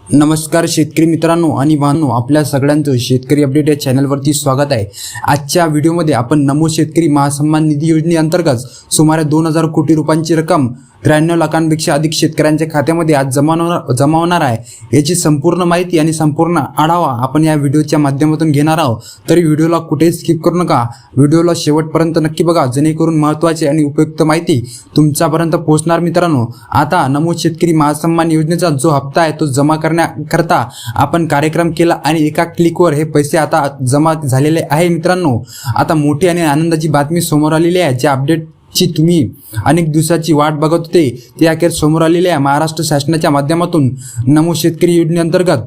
नमस्कार शेतकरी मित्रांनो आणि बंधूंनो, आपल्या सगळ्यांचं शेतकरी अपडेट या चॅनलवरती स्वागत आहे। आजच्या व्हिडिओमध्ये आपण नमो शेतकरी महासन्मान निधी योजनेअंतर्गत सुमारे 2000 कोटी रुपयांची रक्कम 93 लाखांपेक्षा अधिक शेतकऱ्यांच्या खात्यामध्ये आज जमा होणार आहे। याची संपूर्ण माहिती आणि संपूर्ण आढावा आपण या व्हिडिओच्या माध्यमातून घेणार आहोत। तरी व्हिडिओला कुठेही स्किप करू नका, व्हिडिओला शेवटपर्यंत नक्की बघा, जेणेकरून महत्त्वाची आणि उपयुक्त माहिती तुमच्यापर्यंत पोहोचणार। मित्रांनो, आता नमो शेतकरी महासन्मान योजनेचा जो हप्ता आहे तो जमा करता आपण कार्यक्रम केला आणि एका क्लिकवर हे पैसे आता जमा झालेले आहे। मित्रांनो, आता मोठी आणि आनंदाची बातमी समोर आलेली आहे। ज्या अपडेटची तुम्ही अनेक दिवसाची वाट बघत होते ते अखेर समोर आलेले आहे। महाराष्ट्र शासनाच्या माध्यमातून नमो शेतकरी योजनेअंतर्गत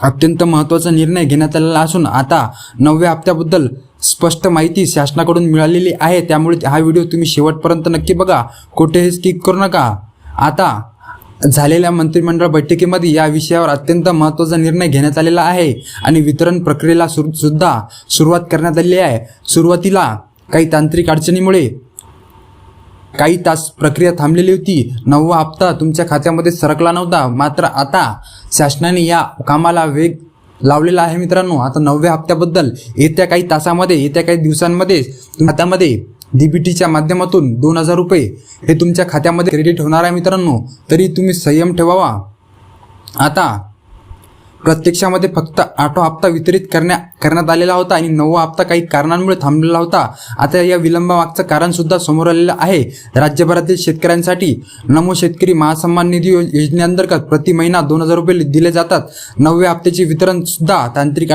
अत्यंत महत्त्वाचा निर्णय घेण्यात आलेला असून आता 9व्या हप्त्याबद्दल स्पष्ट माहिती शासनाकडून मिळालेली आहे। त्यामुळे हा व्हिडिओ तुम्ही शेवटपर्यंत नक्की बघा, कुठेही स्किप करू नका। आता झालेल्या मंत्रिमंडळ बैठकीमध्ये या विषयावर अत्यंत महत्त्वाचा निर्णय घेण्यात आलेला आहे आणि वितरण प्रक्रियेला सुद्धा सुरुवात करण्यात आली आहे। सुरुवातीला काही तांत्रिक अडचणीमुळे काही तास प्रक्रिया थांबलेली होती। 9वा हप्ता तुमच्या खात्यामध्ये सरकला नव्हता, मात्र आता शासनाने या कामाला वेग लावलेला आहे। मित्रांनो, आता 9व्या हप्त्याबद्दल येत्या काही तासामध्ये, येत्या काही दिवसांमध्ये खात्यामध्ये डीबीटीच्या माध्यमातून 2000 रुपये हे तुमच्या खात्यामध्ये क्रेडिट होणार आहे। मित्रांनो, तरी तुम्ही संयम ठेवावा। आता प्रत्यक्षामध्ये फक्त 8वा हप्ता वितरित करण्यात आलेला होता आणि 9वा हप्ता काही कारणांमुळे थांबलेला होता। आता या विलंबामागचं कारण सुद्धा समोर आलेलं आहे। राज्यभरातील शेतकऱ्यांसाठी नमो शेतकरी महासन्मान निधी योजनेअंतर्गत प्रति महिना 2000 रुपये दिले जातात। 9व्या हप्त्याचे वितरण सुद्धा तांत्रिक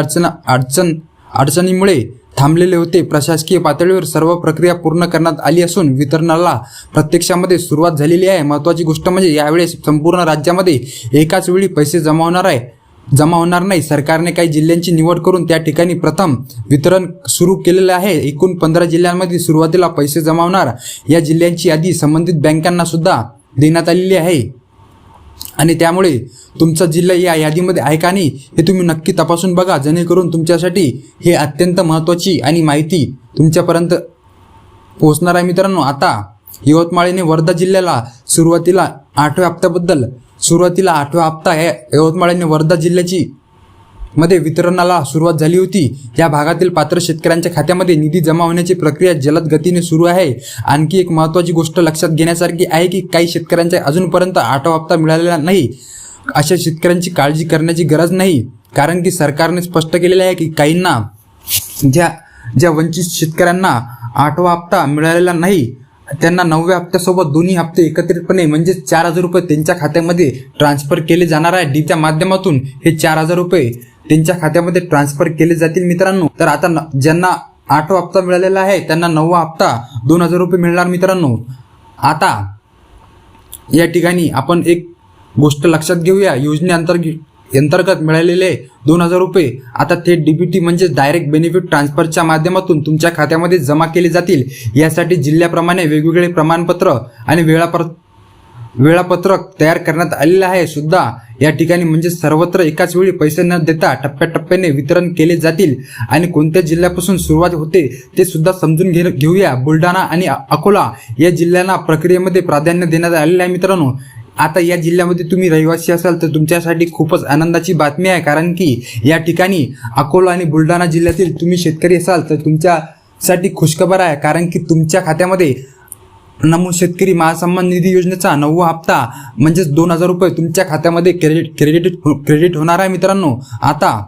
अडचणीमुळे थांबलेले होते। प्रशासकीय पातळीवर सर्व प्रक्रिया पूर्ण करण्यात आली असून वितरणाला प्रत्यक्षामध्ये सुरुवात झालेली आहे। महत्त्वाची गोष्ट म्हणजे यावेळेस संपूर्ण राज्यामध्ये एकाच वेळी पैसे जमा होणार नाही। सरकारने काही जिल्ह्यांची निवड करून त्या ठिकाणी प्रथम वितरण सुरू केलेले आहे। एकूण 15 जिल्ह्यांमध्ये सुरुवातीला पैसे जमा होणार। या जिल्ह्यांची यादी संबंधित बँकांना सुद्धा देण्यात आलेली आहे आणि त्यामुळे तुमचा जिल्हा या यादीमध्ये आहे का नाही हे तुम्ही नक्की तपासून बघा, जेणेकरून तुमच्यासाठी हे अत्यंत महत्त्वाची आणि माहिती तुमच्यापर्यंत पोहोचणार आहे। मित्रांनो, आता यवतमाळने वर्धा जिल्ह्याला सुरुवातीला 8व्या हप्ता यवतमाळने वर्धा जिल्ह्याची मध्ये वितरणाला सुरुवात झाली होती। या भागातील पात्र शेतकऱ्यांच्या खात्यामध्ये निधी जमा होण्याची प्रक्रिया जलद गतीने सुरू आहे। आणखी एक महत्त्वाची गोष्ट लक्षात घेण्यासारखी आहे की काही शेतकऱ्यांच्या अजूनपर्यंत 8वा हप्ता मिळालेला नाही। अशा शेतकऱ्यांची काळजी करण्याची गरज नाही, कारण की सरकारने स्पष्ट केलेले आहे की काहींना ज्या वंचित शेतकऱ्यांना 8वा हप्ता मिळालेला नाही त्यांना 9व्या हप्त्यासोबत दोन्ही हप्ते एकत्रितपणे म्हणजे 4000 रुपये त्यांच्या खात्यामध्ये ट्रान्सफर केले जाणार आहे। डीच्या माध्यमातून हे 4000 रुपये त्यांच्या खात्यामध्ये ट्रान्सफर केले जातील। मित्रांनो, तर आता ज्यांना 8वा हप्ता मिळालेला आहे त्यांना 9वा हप्ता 2000 रुपये मिळणार। मित्रांनो, आता या ठिकाणी आपण एक गोष्ट लक्षात घेऊया, योजनेअंतर्गत मिळालेले 2000 रुपये आता थेट डीबीटी म्हणजे डायरेक्ट बेनिफिट ट्रान्सफरच्या माध्यमातून तुमच्या खात्यामध्ये जमा केले जातील। यासाठी जिल्ह्याप्रमाणे वेगवेगळे प्रमाणपत्र आणि वेळापत्रक तयार करण्यात आलेले आहे सुद्धा। या ठिकाणी म्हणजे सर्वत्र एकाच वेळी पैसे न देता टप्प्याटप्प्याने वितरण केले जातील आणि कोणत्या जिल्ह्यापासून सुरुवात होते ते सुद्धा समजून घेऊया। बुलढाणा आणि अकोला या जिल्ह्यांना प्रक्रियेमध्ये प्राधान्य देण्यात आलेले आहे। मित्रांनो, आता या जिल्ह्यामध्ये तुम्ही रहिवासी असाल तर तुमच्यासाठी खूपच आनंदाची बातमी आहे, कारण की या ठिकाणी अकोला आणि बुलढाणा जिल्ह्यातील तुम्ही शेतकरी असाल तर तुमच्यासाठी खुशखबर आहे, कारण की तुमच्या खात्यामध्ये नमो शेतकरी महासन्मान निधी योजनेचा 9वा हप्ता म्हणजेच 2000 रुपये तुमच्या खात्यामध्ये क्रेडिट होणार आहे। मित्रांनो, आता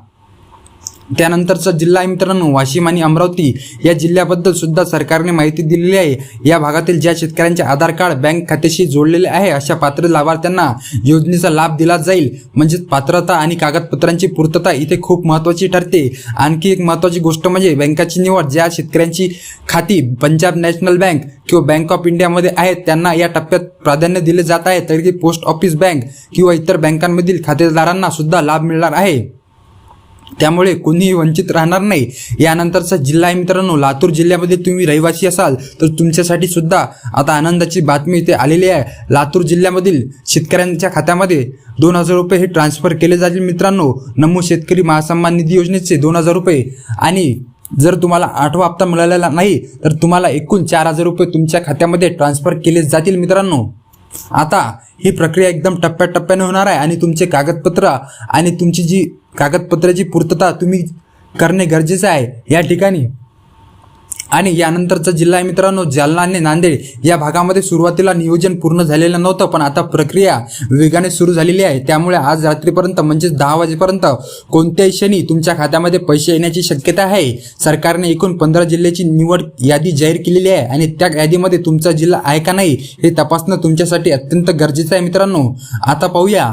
त्यानंतरचा जिल्हा आहे मित्रांनो वाशिम आणि अमरावती या जिल्ह्याबद्दल सुद्धा सरकारने माहिती दिलेली आहे। या भागातील ज्या शेतकऱ्यांचे आधार कार्ड बँक खात्याशी जोडलेले आहे अशा पात्र लाभार्थ्यांना योजनेचा लाभ दिला जाईल। म्हणजेच पात्रता आणि कागदपत्रांची पूर्तता इथे खूप महत्त्वाची ठरते। आणखी एक महत्त्वाची गोष्ट म्हणजे बँकाची निवड। ज्या शेतकऱ्यांची खाती पंजाब नॅशनल बँक किंवा बँक ऑफ इंडियामध्ये आहेत त्यांना या टप्प्यात प्राधान्य दिले जात आहे, तर की पोस्ट ऑफिस बँक किंवा इतर बँकांमधील खातेदारांना सुद्धा लाभ मिळणार आहे। त्यामुळे कोणीही वंचित राहणार नाही। यानंतरचा जिल्हा आहे मित्रांनो लातूर जिल्ह्यामध्ये तुम्ही रहिवासी असाल तर तुमच्यासाठी सुद्धा आता आनंदाची बातमी इथे आलेली आहे। लातूर जिल्ह्यामधील शेतकऱ्यांच्या खात्यामध्ये 2000 रुपये हे ट्रान्सफर केले जातील। मित्रांनो, नमो शेतकरी महासन्मान निधी योजनेचे 2000 रुपये आणि जर तुम्हाला 8वा हप्ता मिळालेला नाही तर तुम्हाला एकूण 4000 रुपये तुमच्या खात्यामध्ये ट्रान्सफर केले जातील। मित्रांनो, आता ही प्रक्रिया एकदम टप्प्याटप्प्याने होणार आहे आणि तुमचे कागदपत्र आणि तुमची जी कागदपत्राची पूर्तता तुम्ही करणे गरजेचे आहे या ठिकाणी. आणि यानंतरचा जिल्हा आहे मित्रांनो जालना आणि नांदेड या भागामध्ये सुरुवातीला नियोजन पूर्ण झालेलं नव्हतं, पण आता प्रक्रिया वेगाने सुरू झालेली आहे. त्यामुळे आज रात्रीपर्यंत म्हणजेच 10 वाजेपर्यंत कोणत्याही क्षणी तुमच्या खात्यामध्ये पैसे येण्याची शक्यता आहे. सरकारने एकूण 15 जिल्ह्याची निवड यादी जाहीर केलेली आहे आणि त्या यादीमध्ये तुमचा जिल्हा आहे का नाही हे तपासणं तुमच्यासाठी अत्यंत गरजेचं आहे मित्रांनो. आता पाहूया,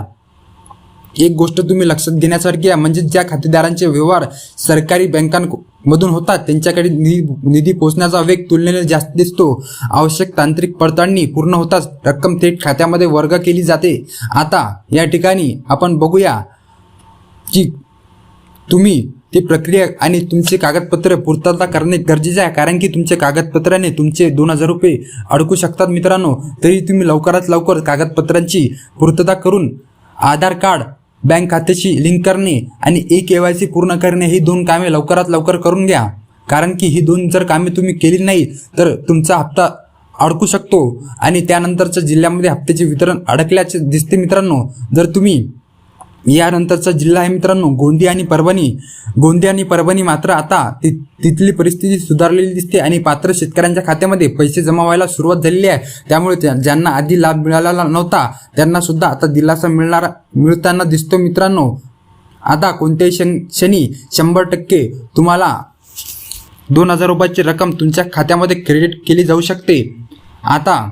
एक गोष्ट तुम्ही लक्षात घेण्यासारखी आहे, म्हणजे ज्या खातेदारांचे व्यवहार सरकारी बँकांमधून होतात त्यांच्याकडे निधी पोहोचण्याचा वेग तुलनेने जास्त दिसतो. आवश्यक तांत्रिक पडताळणी पूर्ण होताच रक्कम थेट खात्यामध्ये वर्ग केली जाते. आता या ठिकाणी आपण बघूया की तुम्ही ती प्रक्रिया आणि तुमचे कागदपत्र पूर्तता करणे गरजेचे आहे, कारण की तुमच्या कागदपत्राने तुमचे 2000 रुपये अडकू शकतात मित्रांनो. तरी तुम्ही लवकरात लवकर कागदपत्रांची पूर्तता करून आधार कार्ड, बँक खात्याची लिंक करणे आणि KYC पूर्ण करणे ही 2 कामे लवकरात लवकर करून घ्या, कारण की ही 2 जर कामे तुम्ही केली नाही तर तुमचा हप्ता अडकू शकतो आणि त्यानंतरच्या जिल्ह्यामध्ये हप्त्याचे वितरण अडकल्याचे दिसते मित्रांनो. जर तुम्ही यानंतरचा जिल्हा आहे मित्रांनो गोंदिया आणि परभणी मात्र आता तिथली परिस्थिती सुधारलेली दिसते आणि पात्र शेतकऱ्यांच्या खात्यामध्ये पैसे जमा व्हायला सुरुवात झालेली आहे. त्यामुळे ज्यांना आधी लाभ मिळालेला नव्हता त्यांना सुद्धा आता दिलासा मिळताना दिसतो मित्रांनो. आता कोणत्याही क्षणी 100% तुम्हाला 2000 रुपयाची रक्कम तुमच्या खात्यामध्ये क्रेडिट केली जाऊ शकते. आता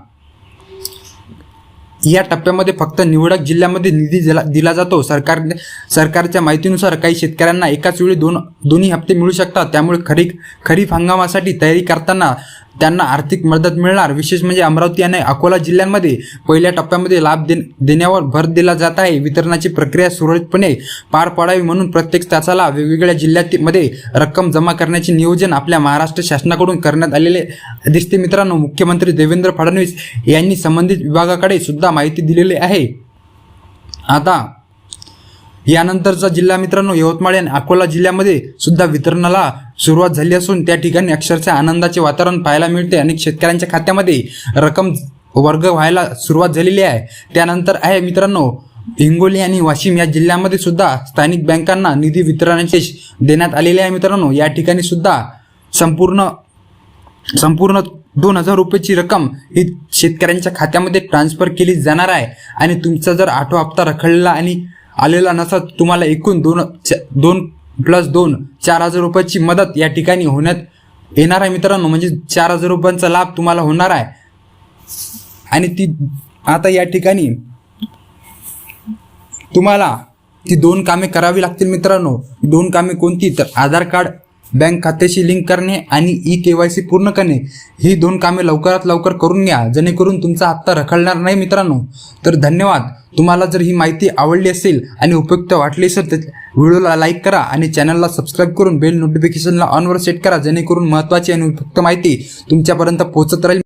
या टप्प्यामध्ये फक्त निवडक जिल्ह्यामध्ये निधी दिला जातो. सरकारच्या माहितीनुसार काही शेतकऱ्यांना एकाच वेळी दोन्ही हप्ते मिळू शकतात. त्यामुळे खरीप हंगामासाठी तयारी करताना त्यांना आर्थिक मदत मिळणार. विशेष म्हणजे अमरावती आणि अकोला जिल्ह्यांमध्ये पहिल्या टप्प्यामध्ये लाभ देण्यावर भर दिला जात आहे. वितरणाची प्रक्रिया सुरळीतपणे पार पाडावी म्हणून प्रत्येक तासाला वेगवेगळ्या जिल्ह्यामध्ये रक्कम जमा करण्याचे नियोजन आपल्या महाराष्ट्र शासनाकडून करण्यात आलेले दिसते मित्रांनो. मुख्यमंत्री देवेंद्र फडणवीस यांनी संबंधित विभागाकडे सुद्धा माहिती दिलेली आहे. आता यानंतरचा जिल्हा मित्रांनो यवतमाळ आणि अकोला जिल्ह्यामध्ये सुद्धा वितरणाला सुरुवात झाली असून त्या ठिकाणी अक्षरशः आनंदाचे वातावरण पाहायला मिळते. अनेक शेतकऱ्यांच्या खात्यामध्ये रक्कम वर्ग व्हायला सुरुवात झालेली आहे. त्यानंतर आहे मित्रांनो हिंगोली आणि वाशिम या जिल्ह्यामध्ये सुद्धा स्थानिक बँकांना निधी वितरणाचे देण्यात आलेले आहे मित्रांनो. या ठिकाणी सुद्धा संपूर्ण 2000 रुपयाची रक्कम ही शेतकऱ्यांच्या खात्यामध्ये ट्रान्सफर केली जाणार आहे आणि तुमचा जर 8वा हप्ता रखडलेला आणि आलेला नसा तुम्हाला एकूण 2+2 4,000 रुपयाची मदत या ठिकाणी होण्यात येणार आहे मित्रांनो. म्हणजे 4,000 रुपयांचा लाभ तुम्हाला होणार आहे. आणि ती आता या ठिकाणी तुम्हाला ती 2 कामे करावी लागतील मित्रांनो. 2 कामे कोणती तर आधार कार्ड, बँक खात्याशी लिंक करणे आणि KYC पूर्ण करणे ही 2 कामे लवकरात लवकर करून घ्या, जेणेकरून तुमचा हप्ता रखडणार नाही मित्रांनो. तर धन्यवाद. तुम्हाला जर ही माहिती आवडली असेल आणि उपयुक्त वाटली असेल तर व्हिडिओला लाईक करा आणि चॅनलला सबस्क्राईब करून बेल नोटिफिकेशनला ऑनवर सेट करा, जेणेकरून महत्त्वाची आणि उपयुक्त माहिती तुमच्यापर्यंत पोहोचत राहील.